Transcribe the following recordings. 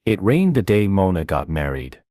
It rained the day Mona got married.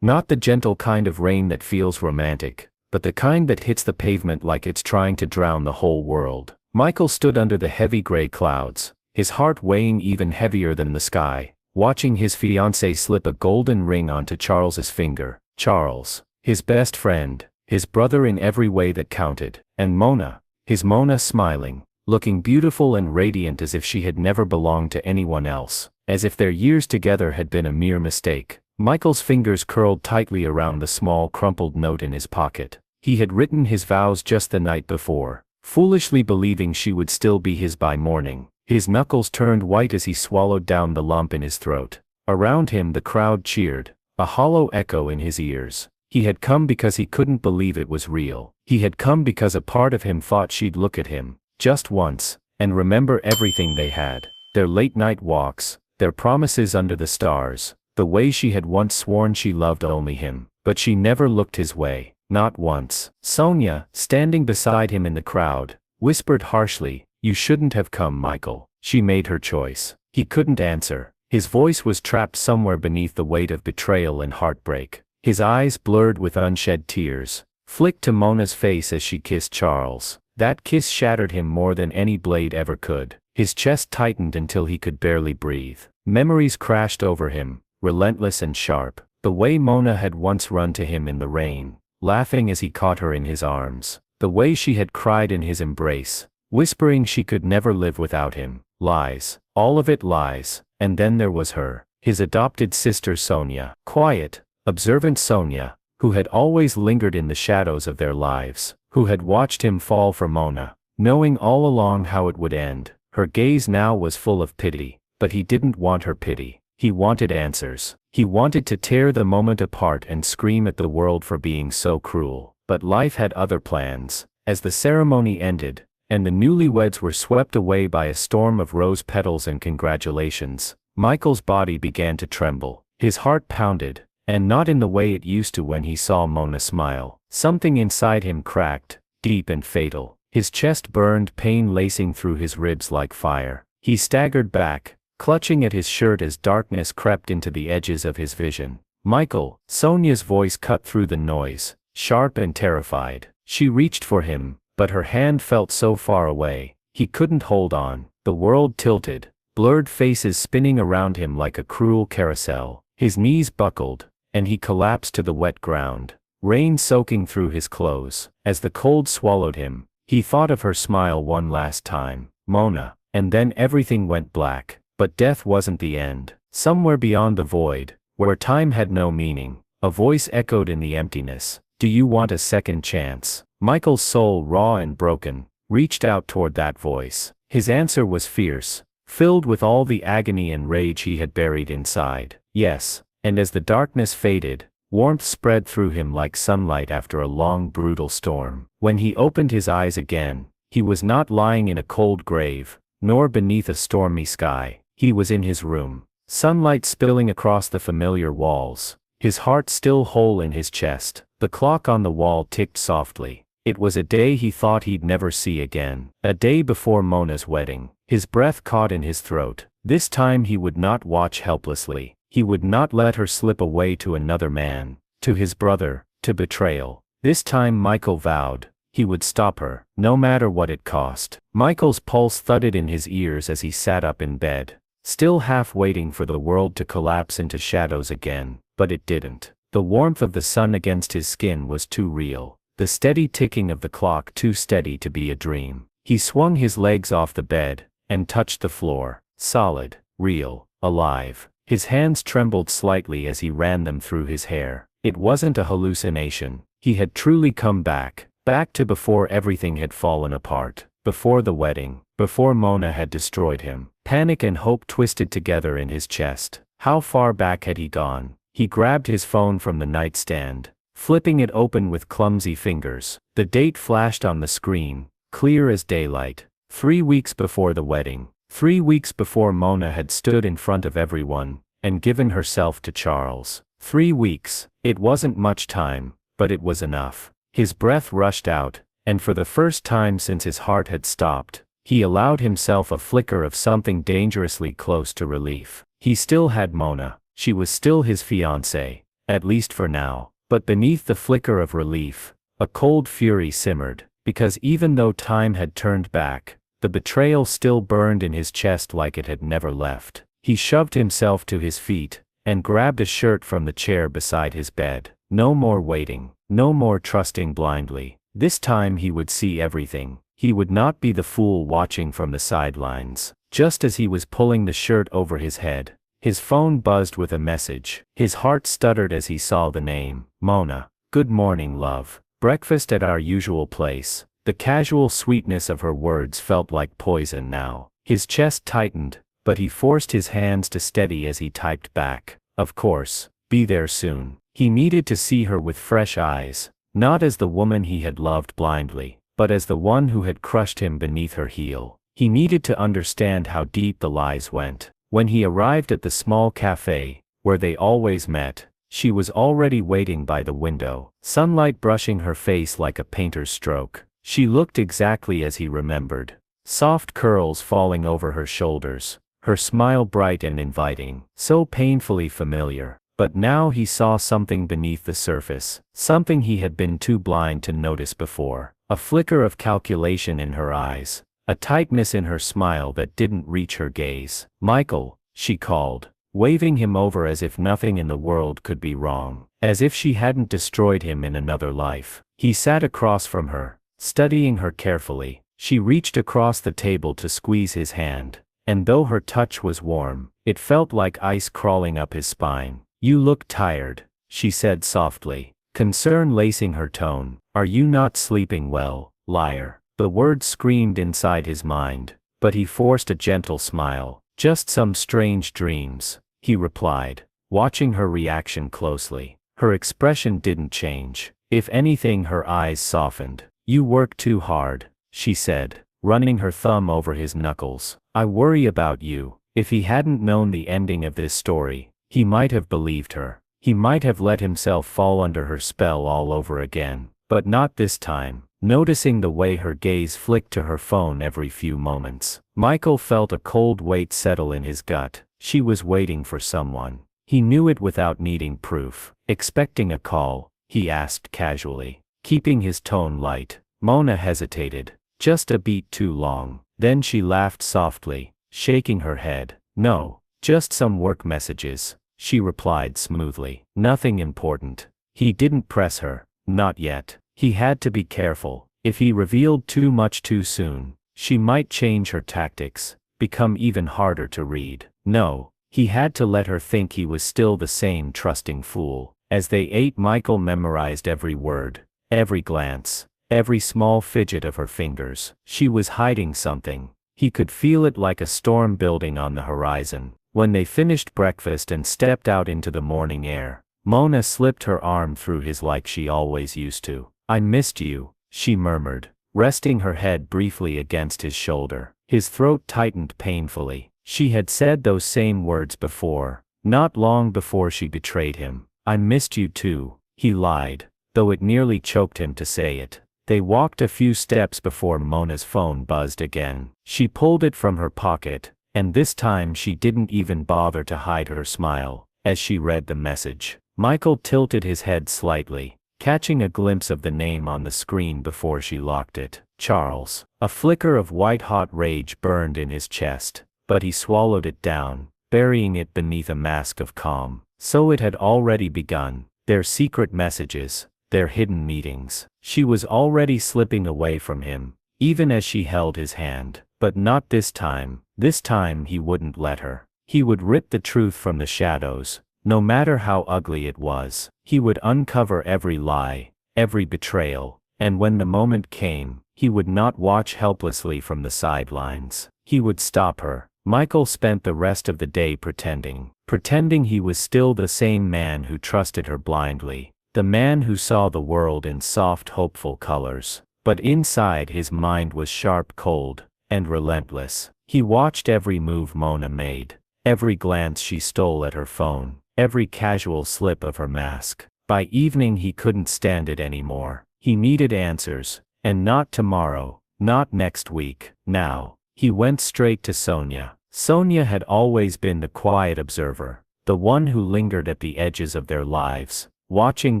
Not the gentle kind of rain that feels romantic, but the kind that hits the pavement like it's trying to drown the whole world. Michael stood under the heavy gray clouds, his heart weighing even heavier than the sky, watching his fiancée slip a golden ring onto Charles's finger. Charles, his best friend, his brother in every way that counted, and Mona, his Mona smiling, looking beautiful and radiant as if she had never belonged to anyone else, as if their years together had been a mere mistake. Michael's fingers curled tightly around the small crumpled note in his pocket. He had written his vows just the night before, foolishly believing she would still be his by morning. His knuckles turned white as he swallowed down the lump in his throat. Around him the crowd cheered, a hollow echo in his ears. He had come because he couldn't believe it was real. He had come because a part of him thought she'd look at him, just once, and remember everything they had. Their late-night walks, their promises under the stars, the way she had once sworn she loved only him, but she never looked his way, not once. Sonia, standing beside him in the crowd, whispered harshly, "You shouldn't have come, Michael." She made her choice. He couldn't answer. His voice was trapped somewhere beneath the weight of betrayal and heartbreak. His eyes, blurred with unshed tears, flicked to Mona's face as she kissed Charles. That kiss shattered him more than any blade ever could. His chest tightened until he could barely breathe. Memories crashed over him, relentless and sharp. The way Mona had once run to him in the rain, laughing as he caught her in his arms. The way she had cried in his embrace, whispering she could never live without him. Lies. All of it lies. And then there was her, his adopted sister Sonia. Quiet, observant Sonia, who had always lingered in the shadows of their lives, who had watched him fall for Mona, knowing all along how it would end. Her gaze now was full of pity, but he didn't want her pity. He wanted answers. He wanted to tear the moment apart and scream at the world for being so cruel. But life had other plans. As the ceremony ended, and the newlyweds were swept away by a storm of rose petals and congratulations, Michael's body began to tremble. His heart pounded, and not in the way it used to when he saw Mona smile. Something inside him cracked, deep and fatal. His chest burned, pain lacing through his ribs like fire. He staggered back, clutching at his shirt as darkness crept into the edges of his vision. "Michael," Sonia's voice cut through the noise, sharp and terrified. She reached for him, but her hand felt so far away. He couldn't hold on. The world tilted, blurred faces spinning around him like a cruel carousel. His knees buckled, and he collapsed to the wet ground, rain soaking through his clothes. As the cold swallowed him, he thought of her smile one last time. Mona. And then everything went black. But death wasn't the end. Somewhere beyond the void, where time had no meaning, a voice echoed in the emptiness. "Do you want a second chance?" Michael's soul, raw and broken, reached out toward that voice. His answer was fierce, filled with all the agony and rage he had buried inside. Yes. And as the darkness faded, warmth spread through him like sunlight after a long, brutal storm. When he opened his eyes again, he was not lying in a cold grave, nor beneath a stormy sky. He was in his room, sunlight spilling across the familiar walls, his heart still whole in his chest. The clock on the wall ticked softly. It was a day he thought he'd never see again, a day before Mona's wedding. His breath caught in his throat. This time he would not watch helplessly. He would not let her slip away to another man, to his brother, to betrayal. This time Michael vowed, he would stop her, no matter what it cost. Michael's pulse thudded in his ears as he sat up in bed, still half waiting for the world to collapse into shadows again, but it didn't. The warmth of the sun against his skin was too real, the steady ticking of the clock too steady to be a dream. He swung his legs off the bed, and touched the floor, solid, real, alive. His hands trembled slightly as he ran them through his hair. It wasn't a hallucination. He had truly come back to before everything had fallen apart, before the wedding, before Mona had destroyed him. Panic and hope twisted together in his chest. How far back had he gone? He grabbed his phone from the nightstand, flipping it open with clumsy fingers. The date flashed on the screen, clear as daylight. 3 weeks before the wedding. 3 weeks before Mona had stood in front of everyone, and given herself to Charles. 3 weeks. It wasn't much time, but it was enough. His breath rushed out, and for the first time since his heart had stopped, he allowed himself a flicker of something dangerously close to relief. He still had Mona. She was still his fiancée, at least for now. But beneath the flicker of relief, a cold fury simmered, because even though time had turned back, the betrayal still burned in his chest like it had never left. He shoved himself to his feet, and grabbed a shirt from the chair beside his bed. No more waiting, no more trusting blindly. This time he would see everything. He would not be the fool watching from the sidelines. Just as he was pulling the shirt over his head, his phone buzzed with a message. His heart stuttered as he saw the name. Mona. Good morning, love. Breakfast at our usual place. The casual sweetness of her words felt like poison now. His chest tightened, but he forced his hands to steady as he typed back. Of course, be there soon. He needed to see her with fresh eyes, not as the woman he had loved blindly, but as the one who had crushed him beneath her heel. He needed to understand how deep the lies went. When he arrived at the small cafe, where they always met, she was already waiting by the window, sunlight brushing her face like a painter's stroke. She looked exactly as he remembered. Soft curls falling over her shoulders, her smile bright and inviting, so painfully familiar. But now he saw something beneath the surface, something he had been too blind to notice before. A flicker of calculation in her eyes, a tightness in her smile that didn't reach her gaze. Michael, she called, waving him over as if nothing in the world could be wrong, as if she hadn't destroyed him in another life. He sat across from her, studying her carefully. She reached across the table to squeeze his hand, and though her touch was warm, it felt like ice crawling up his spine. You look tired, she said softly, concern lacing her tone. Are you not sleeping well, liar? The words screamed inside his mind, but he forced a gentle smile. Just some strange dreams, he replied, watching her reaction closely. Her expression didn't change. If anything, her eyes softened. You work too hard, she said, running her thumb over his knuckles. I worry about you. If he hadn't known the ending of this story, he might have believed her. He might have let himself fall under her spell all over again. But not this time. Noticing the way her gaze flicked to her phone every few moments, Michael felt a cold weight settle in his gut. She was waiting for someone. He knew it without needing proof. Expecting a call, he asked casually, keeping his tone light. Mona hesitated, just a beat too long. Then she laughed softly, shaking her head. No, just some work messages, she replied smoothly. Nothing important. He didn't press her. Not yet. He had to be careful. If he revealed too much too soon, she might change her tactics, become even harder to read. No, he had to let her think he was still the same trusting fool. As they ate, Michael memorized every word, every glance, every small fidget of her fingers. She was hiding something. He could feel it like a storm building on the horizon. When they finished breakfast and stepped out into the morning air, Mona slipped her arm through his like she always used to. I missed you, she murmured, resting her head briefly against his shoulder. His throat tightened painfully. She had said those same words before, not long before she betrayed him. I missed you too, he lied, though it nearly choked him to say it. They walked a few steps before Mona's phone buzzed again. She pulled it from her pocket, and this time she didn't even bother to hide her smile as she read the message. Michael tilted his head slightly, catching a glimpse of the name on the screen before she locked it. Charles. A flicker of white-hot rage burned in his chest, but he swallowed it down, burying it beneath a mask of calm. So it had already begun. Their secret messages, their hidden meetings. She was already slipping away from him, even as she held his hand. But not this time. This time he wouldn't let her. He would rip the truth from the shadows. No matter how ugly it was, he would uncover every lie, every betrayal, and when the moment came, he would not watch helplessly from the sidelines. He would stop her. Michael spent the rest of the day pretending he was still the same man who trusted her blindly, the man who saw the world in soft, hopeful colors. But inside his mind was sharp, cold, and relentless. He watched every move Mona made, every glance she stole at her phone, every casual slip of her mask. By evening he couldn't stand it anymore. He needed answers, and not tomorrow, not next week, now. He went straight to Sonia, Sonia had always been the quiet observer, the one who lingered at the edges of their lives, watching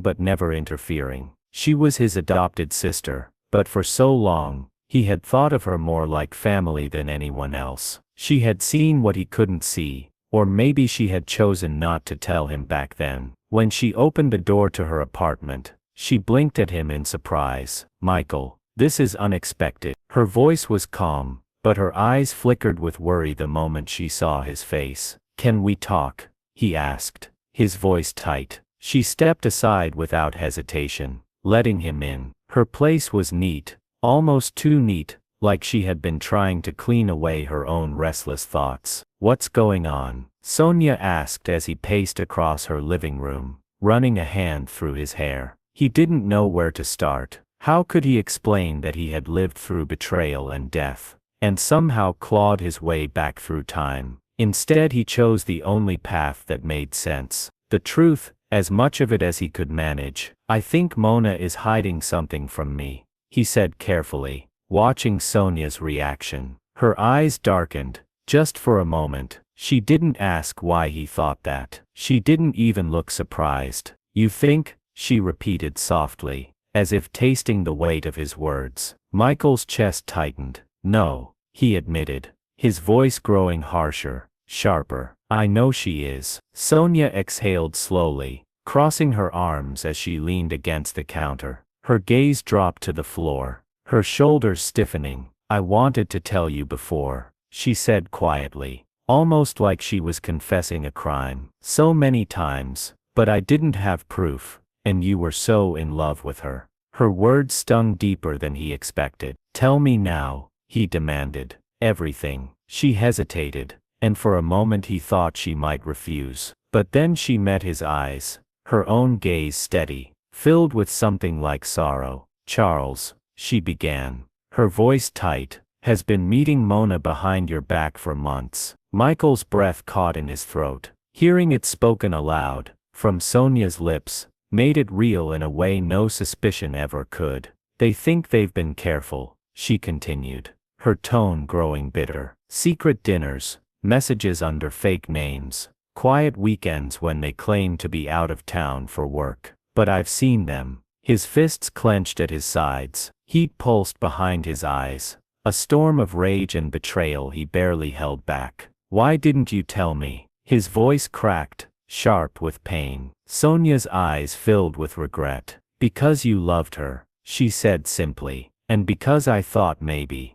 but never interfering. She was his adopted sister, but for so long, he had thought of her more like family than anyone else. She had seen what he couldn't see, or maybe she had chosen not to tell him back then. When she opened the door to her apartment, she blinked at him in surprise. "Michael, this is unexpected." Her voice was calm, but her eyes flickered with worry the moment she saw his face. "Can we talk?" he asked, his voice tight. She stepped aside without hesitation, letting him in. Her place was neat, almost too neat, like she had been trying to clean away her own restless thoughts. "What's going on?" Sonia asked as he paced across her living room, running a hand through his hair. He didn't know where to start. How could he explain that he had lived through betrayal and death, and somehow clawed his way back through time? Instead, he chose the only path that made sense. The truth, as much of it as he could manage. "I think Mona is hiding something from me," he said carefully, watching Sonia's reaction. Her eyes darkened, just for a moment. She didn't ask why he thought that. She didn't even look surprised. "You think?" she repeated softly, as if tasting the weight of his words. Michael's chest tightened. "No," he admitted, his voice growing harsher, sharper. "I know she is." Sonia exhaled slowly, crossing her arms as she leaned against the counter. Her gaze dropped to the floor, her shoulders stiffening. "I wanted to tell you before," she said quietly, almost like she was confessing a crime. "So many times, but I didn't have proof, and you were so in love with her." Her words stung deeper than he expected. "Tell me now," he demanded. "Everything." She hesitated, and for a moment he thought she might refuse. But then she met his eyes, her own gaze steady, filled with something like sorrow. "Charles," she began, her voice tight, "has been meeting Mona behind your back for months." Michael's breath caught in his throat. Hearing it spoken aloud, from Sonia's lips, made it real in a way no suspicion ever could. "They think they've been careful," she continued, her tone growing bitter. "Secret dinners, messages under fake names, quiet weekends when they claim to be out of town for work. But I've seen them." His fists clenched at his sides, heat pulsed behind his eyes, a storm of rage and betrayal he barely held back. "Why didn't you tell me?" His voice cracked, sharp with pain. Sonia's eyes filled with regret. "Because you loved her," she said simply, "and because I thought maybe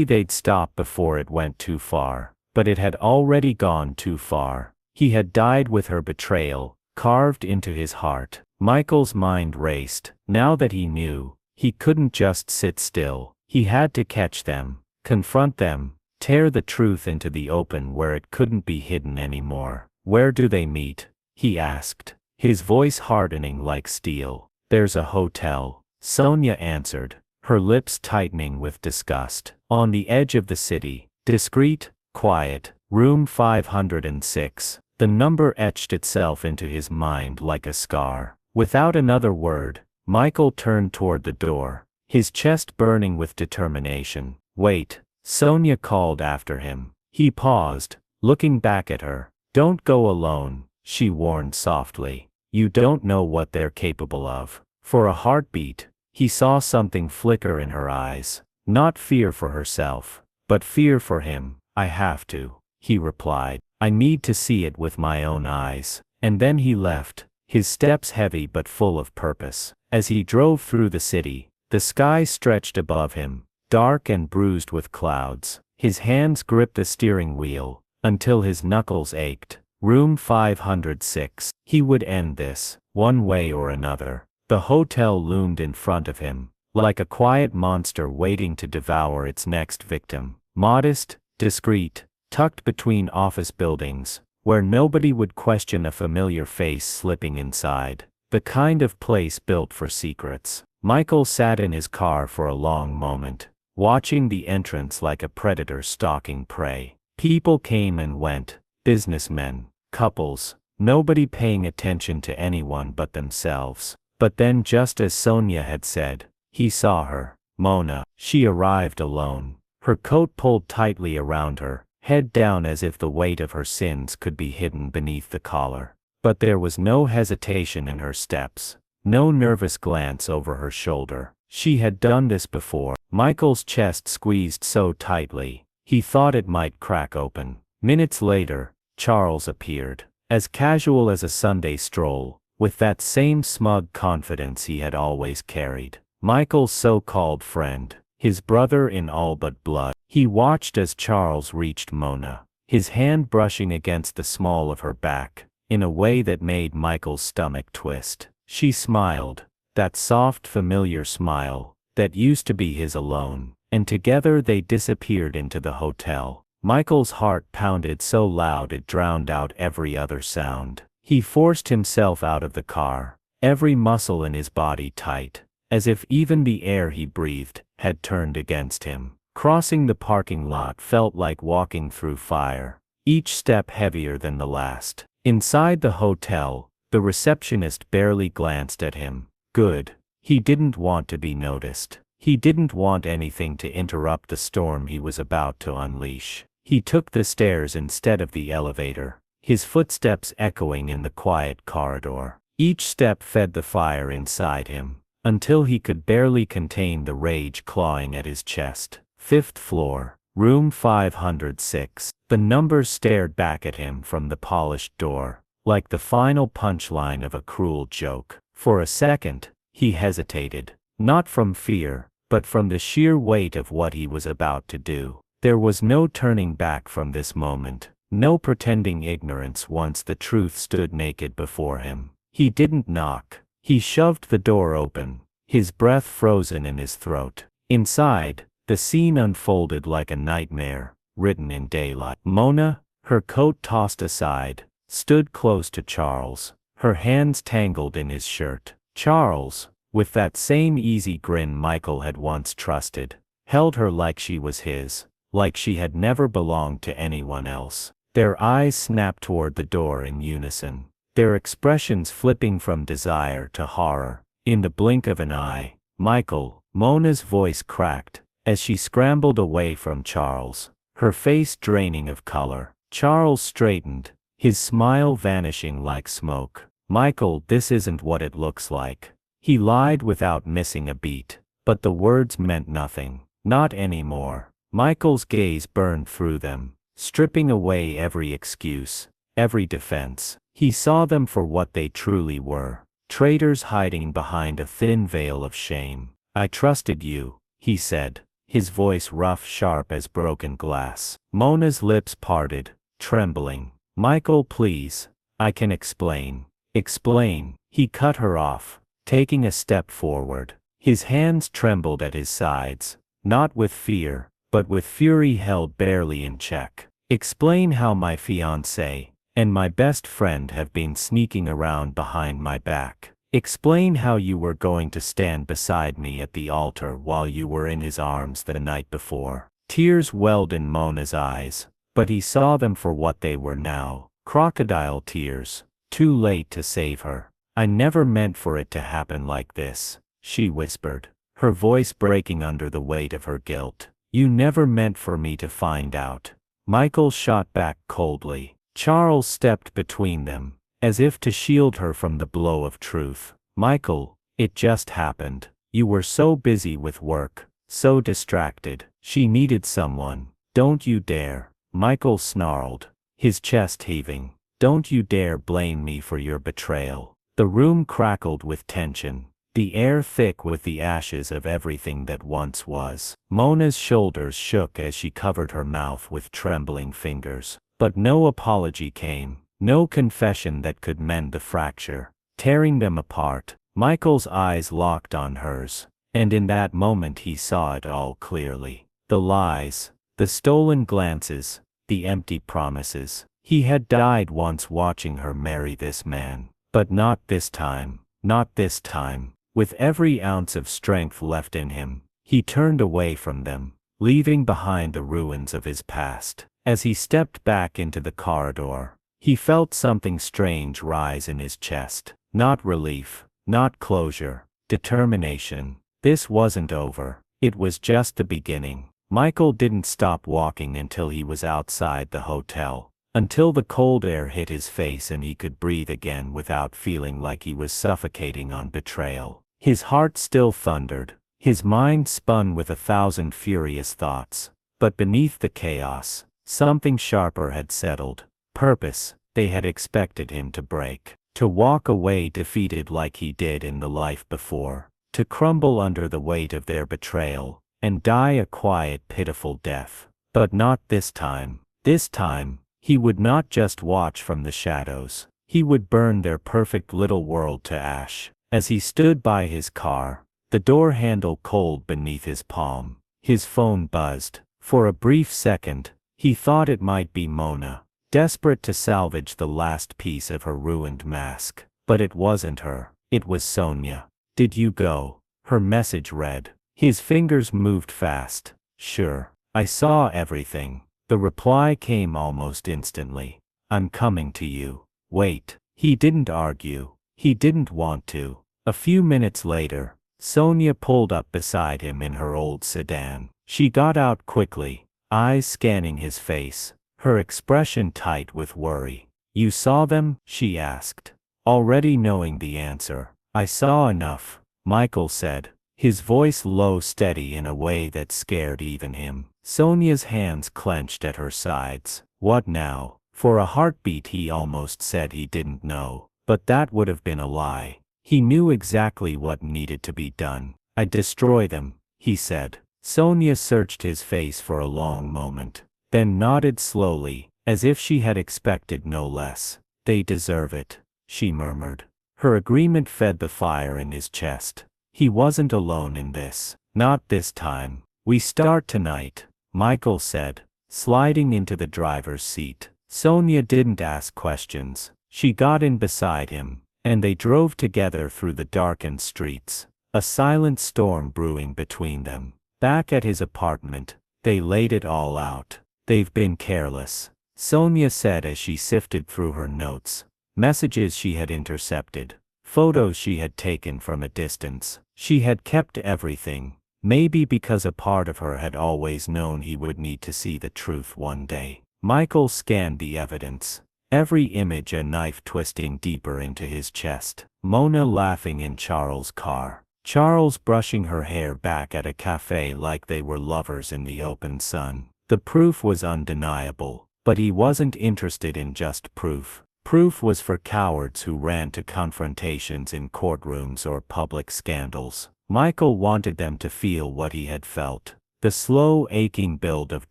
they'd stop before it went too far." But it had already gone too far. He had died with her betrayal, carved into his heart. Michael's mind raced. Now that he knew, he couldn't just sit still. He had to catch them, confront them, tear the truth into the open where it couldn't be hidden anymore. "Where do they meet?" he asked, his voice hardening like steel. "There's a hotel," Sonia answered, her lips tightening with disgust. "On the edge of the city. Discreet, quiet, room 506. The number etched itself into his mind like a scar. Without another word, Michael turned toward the door, his chest burning with determination. "Wait," Sonia called after him. He paused, looking back at her. "Don't go alone," she warned softly. "You don't know what they're capable of." For a heartbeat, he saw something flicker in her eyes. Not fear for herself, but fear for him. "I have to," he replied. "I need to see it with my own eyes." And then he left, his steps heavy but full of purpose. As he drove through the city, the sky stretched above him, dark and bruised with clouds. His hands gripped the steering wheel, until his knuckles ached. Room 506. He would end this, one way or another. The hotel loomed in front of him, like a quiet monster waiting to devour its next victim. Modest, discreet, tucked between office buildings, where nobody would question a familiar face slipping inside. The kind of place built for secrets. Michael sat in his car for a long moment, watching the entrance like a predator stalking prey. People came and went, businessmen, couples, nobody paying attention to anyone but themselves. But then, just as Sonia had said, he saw her. Mona. She arrived alone, her coat pulled tightly around her, head down as if the weight of her sins could be hidden beneath the collar. But there was no hesitation in her steps, no nervous glance over her shoulder. She had done this before. Michael's chest squeezed so tightly, he thought it might crack open. Minutes later, Charles appeared, as casual as a Sunday stroll, with that same smug confidence he had always carried. Michael's so-called friend, his brother in all but blood. He watched as Charles reached Mona, his hand brushing against the small of her back, in a way that made Michael's stomach twist. She smiled, that soft familiar smile, that used to be his alone, and together they disappeared into the hotel. Michael's heart pounded so loud it drowned out every other sound. He forced himself out of the car, every muscle in his body tight, as if even the air he breathed had turned against him. Crossing the parking lot felt like walking through fire, each step heavier than the last. Inside the hotel, the receptionist barely glanced at him. Good. He didn't want to be noticed. He didn't want anything to interrupt the storm he was about to unleash. He took the stairs instead of the elevator, his footsteps echoing in the quiet corridor. Each step fed the fire inside him, until he could barely contain the rage clawing at his chest. 5th floor, room 506. The numbers stared back at him from the polished door, like the final punchline of a cruel joke. For a second, he hesitated, not from fear, but from the sheer weight of what he was about to do. There was no turning back from this moment, no pretending ignorance once the truth stood naked before him. He didn't knock. He shoved the door open, his breath frozen in his throat. Inside, the scene unfolded like a nightmare, written in daylight. Mona, her coat tossed aside, stood close to Charles, her hands tangled in his shirt. Charles, with that same easy grin Michael had once trusted, held her like she was his, like she had never belonged to anyone else. Their eyes snapped toward the door in unison, their expressions flipping from desire to horror. In the blink of an eye, Michael, Mona's voice cracked, as she scrambled away from Charles, her face draining of color. Charles straightened, his smile vanishing like smoke. Michael, this isn't what it looks like. He lied without missing a beat, but the words meant nothing. Not anymore. Michael's gaze burned through them, stripping away every excuse, every defense. He saw them for what they truly were, traitors hiding behind a thin veil of shame. I trusted you, he said, his voice rough, sharp as broken glass. Mona's lips parted, trembling. Michael, please. I can explain. Explain. He cut her off, taking a step forward. His hands trembled at his sides, not with fear, but with fury held barely in check. Explain how my fiancé and my best friend have been sneaking around behind my back. Explain how you were going to stand beside me at the altar while you were in his arms the night before. Tears welled in Mona's eyes, but he saw them for what they were now, crocodile tears. Too late to save her. I never meant for it to happen like this, she whispered, her voice breaking under the weight of her guilt. You never meant for me to find out. Michael shot back coldly. Charles stepped between them, as if to shield her from the blow of truth. Michael, it just happened. You were so busy with work, so distracted. She needed someone. Don't you dare. Michael snarled, his chest heaving. Don't you dare blame me for your betrayal. The room crackled with tension, the air thick with the ashes of everything that once was. Mona's shoulders shook as she covered her mouth with trembling fingers. But no apology came, no confession that could mend the fracture. Tearing them apart, Michael's eyes locked on hers, and in that moment he saw it all clearly. The lies, the stolen glances, the empty promises. He had died once watching her marry this man, but not this time, not this time. With every ounce of strength left in him, he turned away from them, leaving behind the ruins of his past. As he stepped back into the corridor, he felt something strange rise in his chest. Not relief, not closure, determination. This wasn't over. It was just the beginning. Michael didn't stop walking until he was outside the hotel, until the cold air hit his face and he could breathe again without feeling like he was suffocating on Betrayal. His heart still thundered, his mind spun with 1,000 furious thoughts, but beneath the chaos, something sharper had settled. Purpose. They had expected him to break, to walk away defeated like he did in the life before, to crumble under the weight of their betrayal, and die a quiet, pitiful death. But not this time. This time, he would not just watch from the shadows. He would burn their perfect little world to ash. As he stood by his car, the door handle cold beneath his palm, his phone buzzed. For a brief second, he thought it might be Mona, desperate to salvage the last piece of her ruined mask. But it wasn't her. It was Sonia. "Did you go?" her message read. His fingers moved fast. "Sure. I saw everything." The reply came almost instantly. "I'm coming to you." Wait. He didn't argue. He didn't want to. A few minutes later, Sonia pulled up beside him in her old sedan. She got out quickly, eyes scanning his face, her expression tight with worry. "You saw them?" she asked, already knowing the answer. "I saw enough," Michael said, his voice low, steady in a way that scared even him. Sonia's hands clenched at her sides. What now? For a heartbeat he almost said he didn't know, but that would have been a lie. He knew exactly what needed to be done. "I destroy them," he said. Sonia searched his face for a long moment, then nodded slowly, as if she had expected no less. "They deserve it," she murmured. Her agreement fed the fire in his chest. He wasn't alone in this. "Not this time. We start tonight," Michael said, sliding into the driver's seat. Sonia didn't ask questions. She got in beside him, and they drove together through the darkened streets, a silent storm brewing between them. Back at his apartment, they laid it all out. "They've been careless," Sonia said as she sifted through her notes, messages she had intercepted, photos she had taken from a distance. She had kept everything, maybe because a part of her had always known he would need to see the truth one day. Michael scanned the evidence, every image a knife twisting deeper into his chest. Mona laughing in Charles' car. Charles brushing her hair back at a cafe like they were lovers in the open sun. The proof was undeniable, but he wasn't interested in just proof. Proof was for cowards who ran to confrontations in courtrooms or public scandals. Michael wanted them to feel what he had felt. The slow, aching build of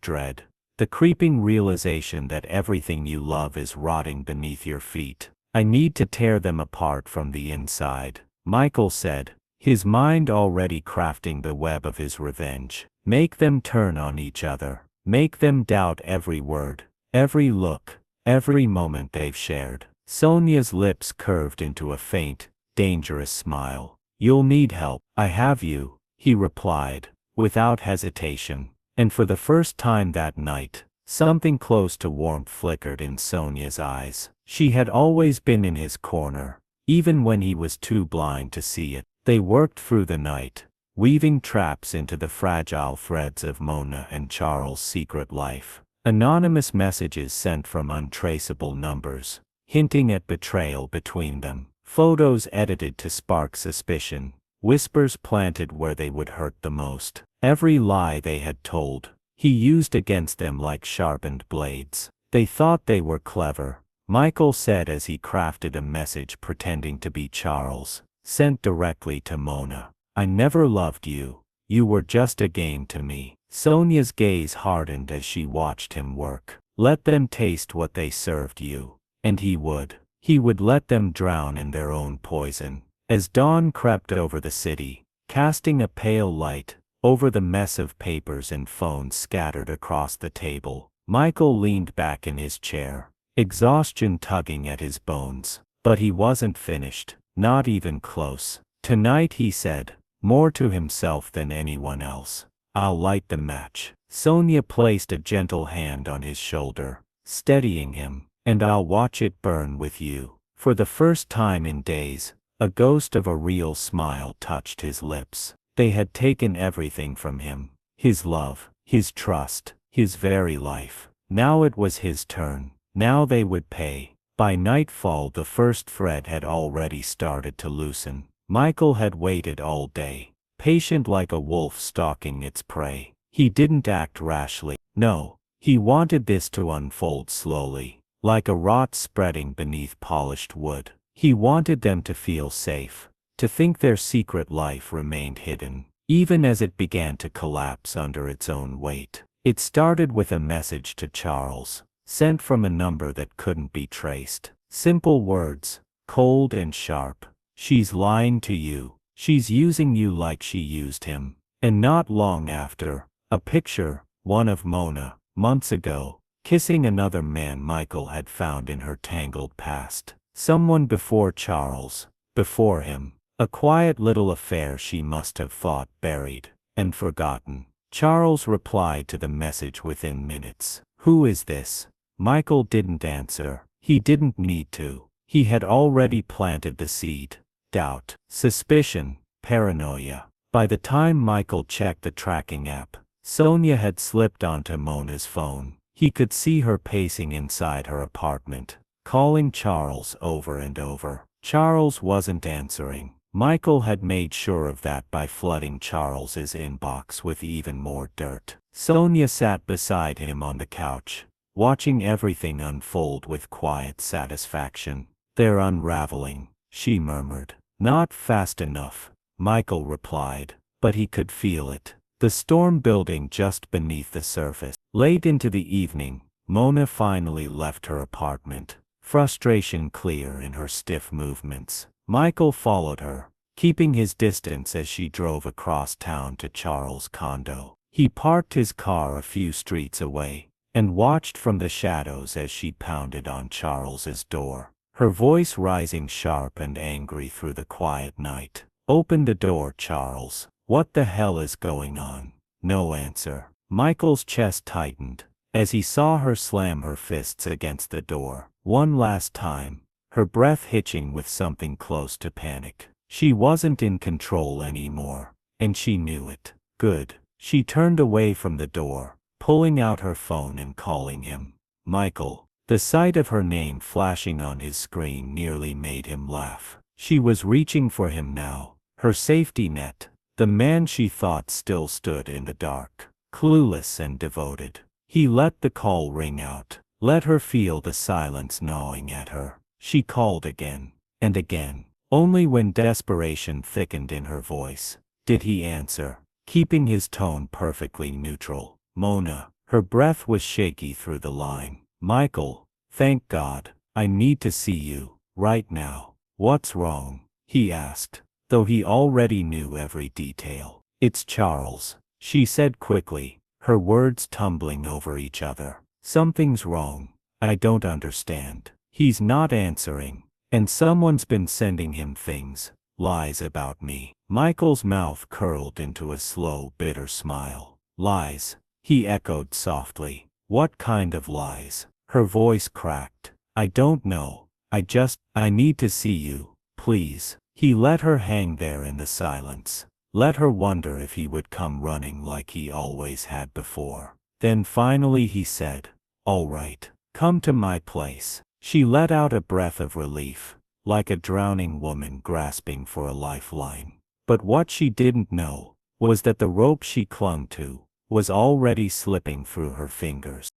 dread. The creeping realization that everything you love is rotting beneath your feet. "I need to tear them apart from the inside," Michael said, his mind already crafting the web of his revenge. "Make them turn on each other. Make them doubt every word, every look, every moment they've shared." Sonia's lips curved into a faint, dangerous smile. "You'll need help." "I have you," he replied, without hesitation. And for the first time that night, something close to warmth flickered in Sonia's eyes. She had always been in his corner, even when he was too blind to see it. They worked through the night, weaving traps into the fragile threads of Mona and Charles' secret life. Anonymous messages sent from untraceable numbers, hinting at betrayal between them. Photos edited to spark suspicion, whispers planted where they would hurt the most. Every lie they had told, he used against them like sharpened blades. They thought they were clever, Michael said as he crafted a message pretending to be Charles, sent directly to Mona. "I never loved you. You were just a game to me." Sonia's gaze hardened as she watched him work. "Let them taste what they served you." And he would. He would let them drown in their own poison. As dawn crept over the city, casting a pale light over the mess of papers and phones scattered across the table, Michael leaned back in his chair, exhaustion tugging at his bones. But he wasn't finished, not even close. "Tonight," he said, more to himself than anyone else, "I'll light the match." Sonia placed a gentle hand on his shoulder, steadying him. "And I'll watch it burn with you." For the first time in days, a ghost of a real smile touched his lips. They had taken everything from him. His love, his trust, his very life. Now it was his turn. Now they would pay. By nightfall the first thread had already started to loosen. Michael had waited all day, patient like a wolf stalking its prey. He didn't act rashly. No, he wanted this to unfold slowly, like a rot spreading beneath polished wood. He wanted them to feel safe, to think their secret life remained hidden, even as it began to collapse under its own weight. It started with a message to Charles, sent from a number that couldn't be traced. Simple words, cold and sharp. She's lying to you. She's using you like she used him. And not long after, a picture, one of Mona, months ago, kissing another man Michael had found in her tangled past. Someone before Charles, before him. A quiet little affair she must have thought buried and forgotten. Charles replied to the message within minutes. Who is this? Michael didn't answer. He didn't need to. He had already planted the seed. Doubt, suspicion, paranoia. By the time Michael checked the tracking app, Sonia had slipped onto Mona's phone. He could see her pacing inside her apartment, calling Charles over and over. Charles wasn't answering. Michael had made sure of that by flooding Charles's inbox with even more dirt. Sonia sat beside him on the couch, watching everything unfold with quiet satisfaction. They're unraveling, she murmured. Not fast enough, Michael replied, but he could feel it. The storm building just beneath the surface. Late into the evening, Mona finally left her apartment, frustration clear in her stiff movements. Michael followed her, keeping his distance as she drove across town to Charles' condo. He parked his car a few streets away, and watched from the shadows as she pounded on Charles's door, her voice rising sharp and angry through the quiet night. Open the door, Charles. What the hell is going on? No answer. Michael's chest tightened as he saw her slam her fists against the door. One last time, her breath hitching with something close to panic. She wasn't in control anymore, and she knew it. Good. She turned away from the door, pulling out her phone and calling him. Michael. The sight of her name flashing on his screen nearly made him laugh. She was reaching for him now, her safety net, the man she thought still stood in the dark, clueless and devoted. He let the call ring out, let her feel the silence gnawing at her. She called again, and again. Only when desperation thickened in her voice did he answer, keeping his tone perfectly neutral. Mona. Her breath was shaky through the line. Michael, thank God. I need to see you, right now. What's wrong? He asked, though he already knew every detail. It's Charles, she said quickly, her words tumbling over each other. Something's wrong. I don't understand. He's not answering, and someone's been sending him things, lies about me. Michael's mouth curled into a slow, bitter smile. Lies, he echoed softly. What kind of lies? Her voice cracked. I don't know. I need to see you, please. He let her hang there in the silence, let her wonder if he would come running like he always had before. Then finally he said, all right, come to my place. She let out a breath of relief, like a drowning woman grasping for a lifeline. But what she didn't know was that the rope she clung to was already slipping through her fingers.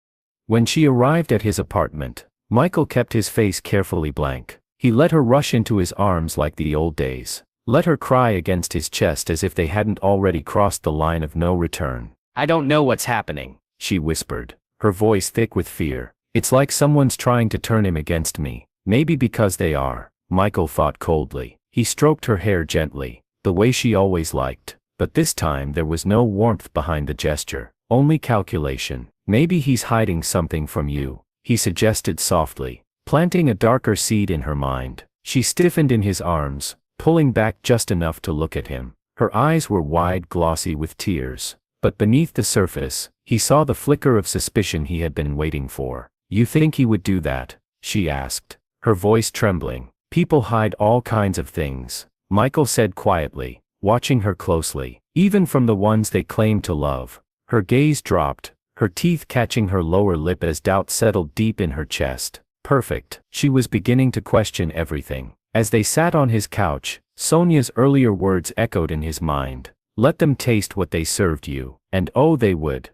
When she arrived at his apartment, Michael kept his face carefully blank. He let her rush into his arms like the old days, let her cry against his chest as if they hadn't already crossed the line of no return. I don't know what's happening, she whispered, her voice thick with fear. It's like someone's trying to turn him against me. Maybe because they are, Michael thought coldly. He stroked her hair gently, the way she always liked, but this time there was no warmth behind the gesture, only calculation. Maybe he's hiding something from you, he suggested softly, planting a darker seed in her mind. She stiffened in his arms, pulling back just enough to look at him. Her eyes were wide, glossy with tears, but beneath the surface, he saw the flicker of suspicion he had been waiting for. You think he would do that? She asked, her voice trembling. People hide all kinds of things, Michael said quietly, watching her closely, even from the ones they claim to love. Her gaze dropped, her teeth catching her lower lip as doubt settled deep in her chest. Perfect. She was beginning to question everything. As they sat on his couch, Sonia's earlier words echoed in his mind. Let them taste what they served you. And oh, they would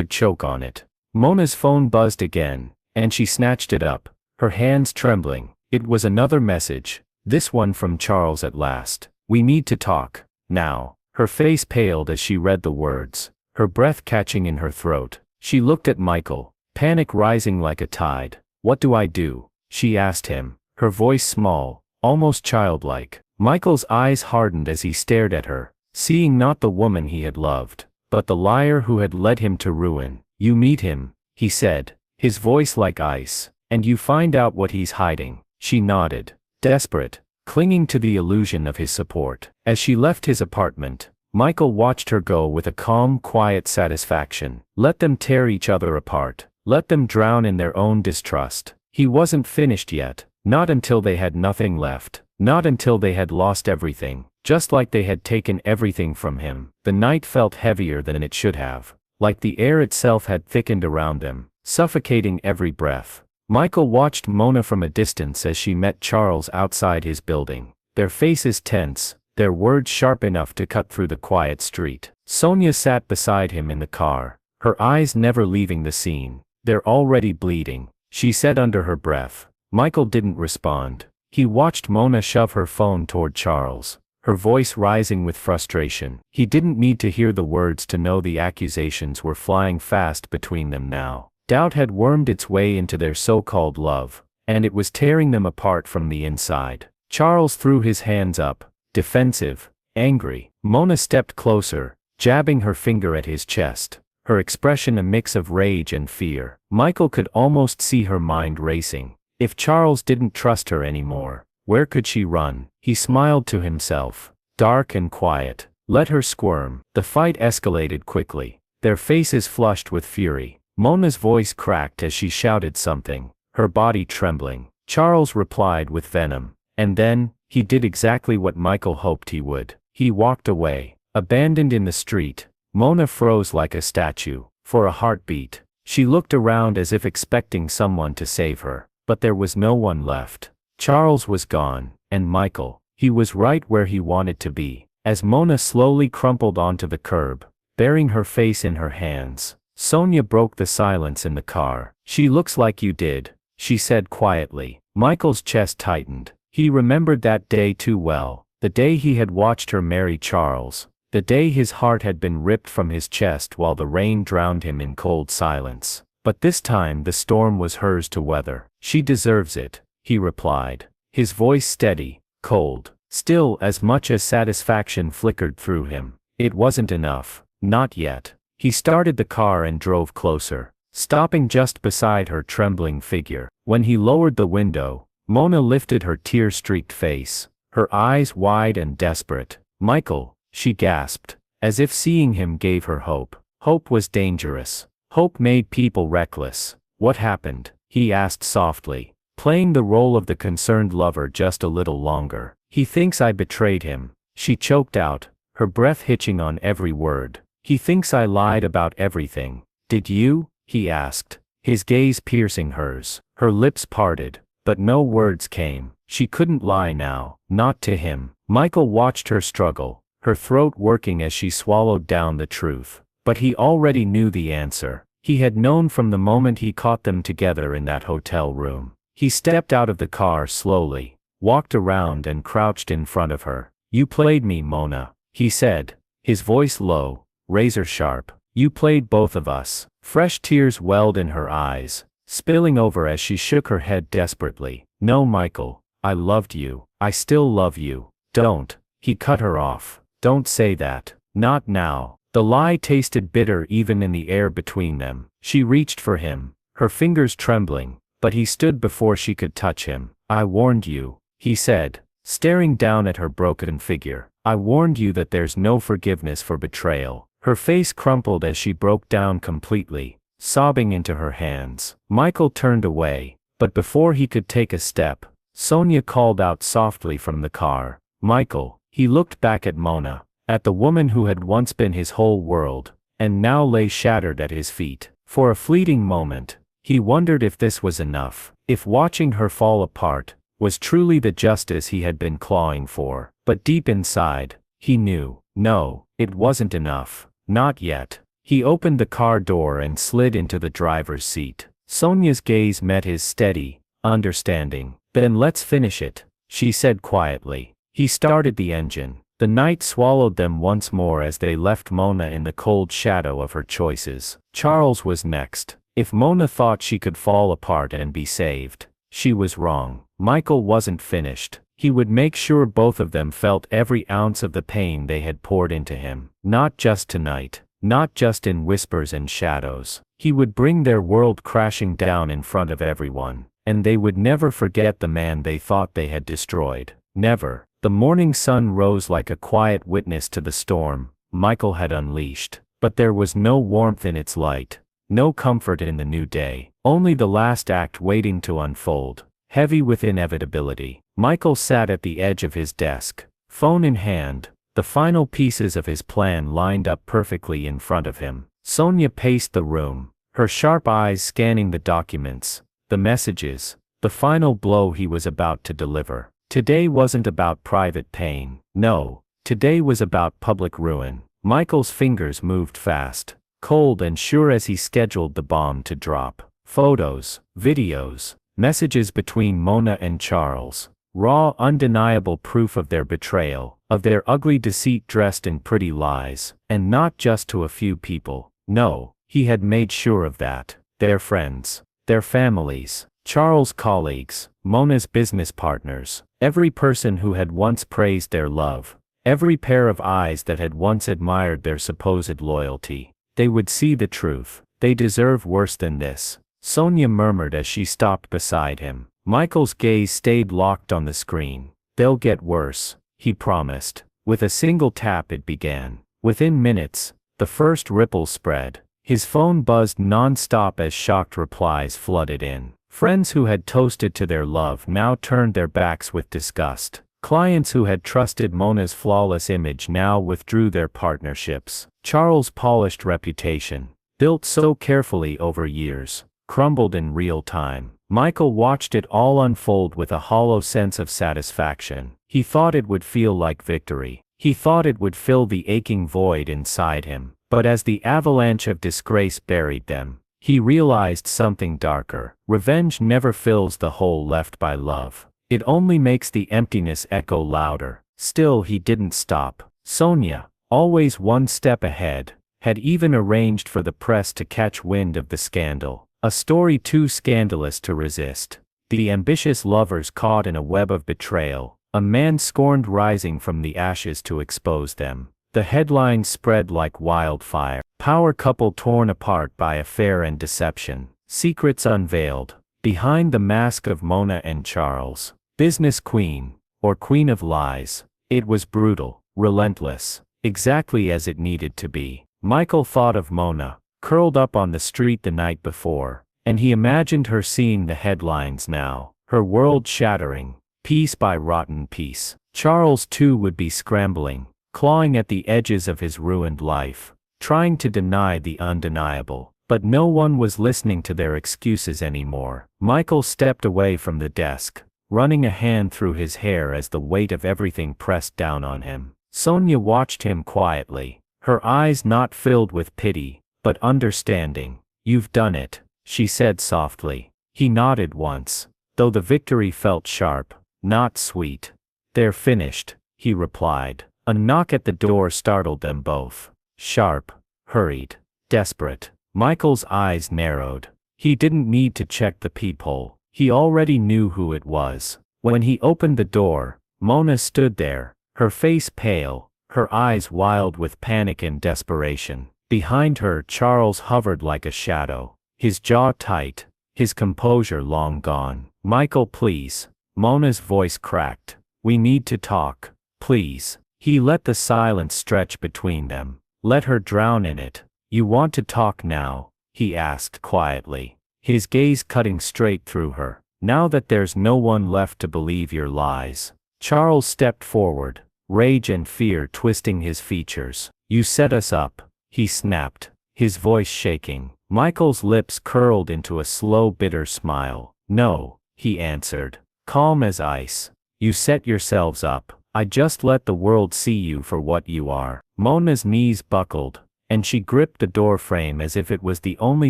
choke on it. Mona's phone buzzed again, and she snatched it up, her hands trembling. It was another message, this one from Charles at last. We need to talk, now. Her face paled as she read the words, her breath catching in her throat. She looked at Michael, panic rising like a tide. What do I do? She asked him, her voice small, almost childlike. Michael's eyes hardened as he stared at her, seeing not the woman he had loved, but the liar who had led him to ruin. You meet him, he said, his voice like ice, and you find out what he's hiding. She nodded, desperate, clinging to the illusion of his support. As she left his apartment, Michael watched her go with a calm, quiet satisfaction. Let them tear each other apart. Let them drown in their own distrust. He wasn't finished yet, not until they had nothing left, not until they had lost everything, just like they had taken everything from him. The night felt heavier than it should have, like the air itself had thickened around them, suffocating every breath. Michael watched Mona from a distance as she met Charles outside his building, their faces tense, their words sharp enough to cut through the quiet street. Sonia sat beside him in the car, her eyes never leaving the scene. They're already bleeding, she said under her breath. Michael didn't respond. He watched Mona shove her phone toward Charles, her voice rising with frustration. He didn't need to hear the words to know the accusations were flying fast between them now. Doubt had wormed its way into their so-called love, and it was tearing them apart from the inside. Charles threw his hands up, defensive, angry. Mona stepped closer, jabbing her finger at his chest, her expression a mix of rage and fear. Michael could almost see her mind racing. If Charles didn't trust her anymore, where could she run? He smiled to himself, dark and quiet. Let her squirm. The fight escalated quickly, their faces flushed with fury. Mona's voice cracked as she shouted something, her body trembling. Charles replied with venom. And then, he did exactly what Michael hoped he would. He walked away. Abandoned in the street, Mona froze like a statue. For a heartbeat, she looked around as if expecting someone to save her, but there was no one left. Charles was gone, and Michael, he was right where he wanted to be. As Mona slowly crumpled onto the curb, burying her face in her hands, Sonia broke the silence in the car. She looks like you did, she said quietly. Michael's chest tightened. He remembered that day too well, the day he had watched her marry Charles, the day his heart had been ripped from his chest while the rain drowned him in cold silence. But this time the storm was hers to weather. She deserves it, he replied, his voice steady, cold. Still, as much as satisfaction flickered through him, it wasn't enough, not yet. He started the car and drove closer, stopping just beside her trembling figure. When he lowered the window, Mona lifted her tear-streaked face, her eyes wide and desperate. Michael, she gasped, as if seeing him gave her hope. Hope was dangerous. Hope made people reckless. What happened? He asked softly, playing the role of the concerned lover just a little longer. He thinks I betrayed him, she choked out, her breath hitching on every word. He thinks I lied about everything. Did you? He asked, his gaze piercing hers. Her lips parted, but no words came. She couldn't lie now, not to him. Michael watched her struggle, her throat working as she swallowed down the truth. But he already knew the answer. He had known from the moment he caught them together in that hotel room. He stepped out of the car slowly, walked around and crouched in front of her. You played me, Mona, he said, his voice low, razor sharp. You played both of us. Fresh tears welled in her eyes, spilling over as she shook her head desperately. No, Michael, I loved you. I still love you. Don't. He cut her off. Don't say that. Not now. The lie tasted bitter even in the air between them. She reached for him, her fingers trembling, but he stood before she could touch him. I warned you, he said, staring down at her broken figure. I warned you that there's no forgiveness for betrayal. Her face crumpled as she broke down completely, sobbing into her hands. Michael turned away, but before he could take a step, Sonia called out softly from the car. Michael. He looked back at Mona, at the woman who had once been his whole world, and now lay shattered at his feet. For a fleeting moment, he wondered if this was enough, if watching her fall apart was truly the justice he had been clawing for. But deep inside, he knew, no, it wasn't enough. Not yet. He opened the car door and slid into the driver's seat. Sonia's gaze met his steady, understanding. "Then let's finish it," she said quietly. He started the engine. The night swallowed them once more as they left Mona in the cold shadow of her choices. Charles was next. If Mona thought she could fall apart and be saved, she was wrong. Michael wasn't finished. He would make sure both of them felt every ounce of the pain they had poured into him. Not just tonight, not just in whispers and shadows. He would bring their world crashing down in front of everyone, and they would never forget the man they thought they had destroyed. Never. The morning sun rose like a quiet witness to the storm Michael had unleashed, but there was no warmth in its light, no comfort in the new day, only the last act waiting to unfold, heavy with inevitability. Michael sat at the edge of his desk, phone in hand, the final pieces of his plan lined up perfectly in front of him. Sonia paced the room, her sharp eyes scanning the documents, the messages, the final blow he was about to deliver. Today wasn't about private pain. No, today was about public ruin. Michael's fingers moved fast, cold and sure as he scheduled the bomb to drop. Photos, videos, messages between Mona and Charles. Raw, undeniable proof of their betrayal, of their ugly deceit dressed in pretty lies. And not just to a few people. No, he had made sure of that. Their friends, their families, Charles' colleagues, Mona's business partners, every person who had once praised their love, every pair of eyes that had once admired their supposed loyalty. They would see the truth. They deserve worse than this, Sonia murmured as she stopped beside him. Michael's gaze stayed locked on the screen. They'll get worse, he promised. With a single tap it began. Within minutes, the first ripple spread. His phone buzzed non-stop as shocked replies flooded in. Friends who had toasted to their love now turned their backs with disgust. Clients who had trusted Mona's flawless image now withdrew their partnerships. Charles' polished reputation, built so carefully over years, crumbled in real time. Michael watched it all unfold with a hollow sense of satisfaction. He thought it would feel like victory. He thought it would fill the aching void inside him. But as the avalanche of disgrace buried them, he realized something darker. Revenge never fills the hole left by love. It only makes the emptiness echo louder. Still he didn't stop. Sonia, always one step ahead, had even arranged for the press to catch wind of the scandal. A story too scandalous to resist. The ambitious lovers caught in a web of betrayal, a man scorned rising from the ashes to expose them. The headlines spread like wildfire. Power couple torn apart by affair and deception. Secrets unveiled. Behind the mask of Mona and Charles. Business queen, or queen of lies. It was brutal, relentless, exactly as it needed to be. Michael thought of Mona, curled up on the street the night before, and he imagined her seeing the headlines now, her world shattering, piece by rotten piece. Charles too would be scrambling, clawing at the edges of his ruined life, trying to deny the undeniable. But no one was listening to their excuses anymore. Michael stepped away from the desk, running a hand through his hair as the weight of everything pressed down on him. Sonia watched him quietly, her eyes not filled with pity, but understanding. "You've done it," she said softly. He nodded once, though the victory felt sharp, not sweet. "They're finished," he replied. A knock at the door startled them both. Sharp, hurried, desperate. Michael's eyes narrowed. He didn't need to check the peephole. He already knew who it was. When he opened the door, Mona stood there, her face pale, her eyes wild with panic and desperation. Behind her, Charles hovered like a shadow, his jaw tight, his composure long gone. "Michael, please." Mona's voice cracked. "We need to talk, please." He let the silence stretch between them, let her drown in it. "You want to talk now?" he asked quietly, his gaze cutting straight through her. "Now that there's no one left to believe your lies." Charles stepped forward, rage and fear twisting his features. "You set us up. he snapped, his voice shaking. Michael's lips curled into a slow bitter smile. No, he answered, calm as ice. You set yourselves up. I just let the world see you for what you are. Mona's knees buckled, and she gripped the door frame as if it was the only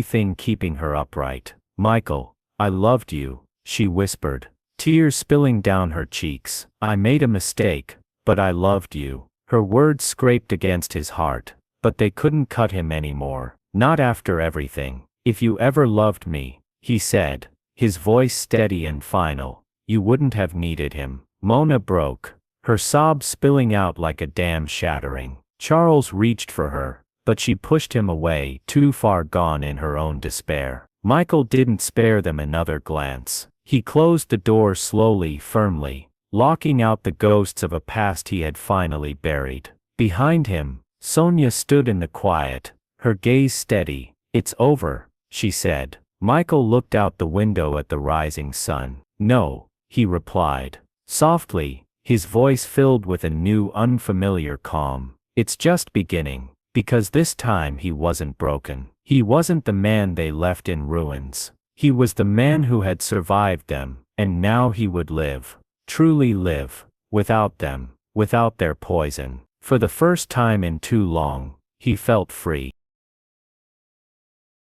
thing keeping her upright. Michael, I loved you, she whispered, tears spilling down her cheeks. I made a mistake, but I loved you. Her words scraped against his heart, but they couldn't cut him anymore. Not after everything. If you ever loved me, he said, his voice steady and final, you wouldn't have needed him. Mona broke, her sobs spilling out like a dam shattering. Charles reached for her, but she pushed him away, too far gone in her own despair. Michael didn't spare them another glance. He closed the door slowly, firmly, locking out the ghosts of a past he had finally buried. Behind him, Sonia stood in the quiet, her gaze steady. It's over, she said. Michael looked out the window at the rising sun. No, he replied, softly, his voice filled with a new unfamiliar calm. It's just beginning, because this time he wasn't broken. He wasn't the man they left in ruins. He was the man who had survived them, and now he would live, truly live, without them, without their poison. For the first time in too long, he felt free.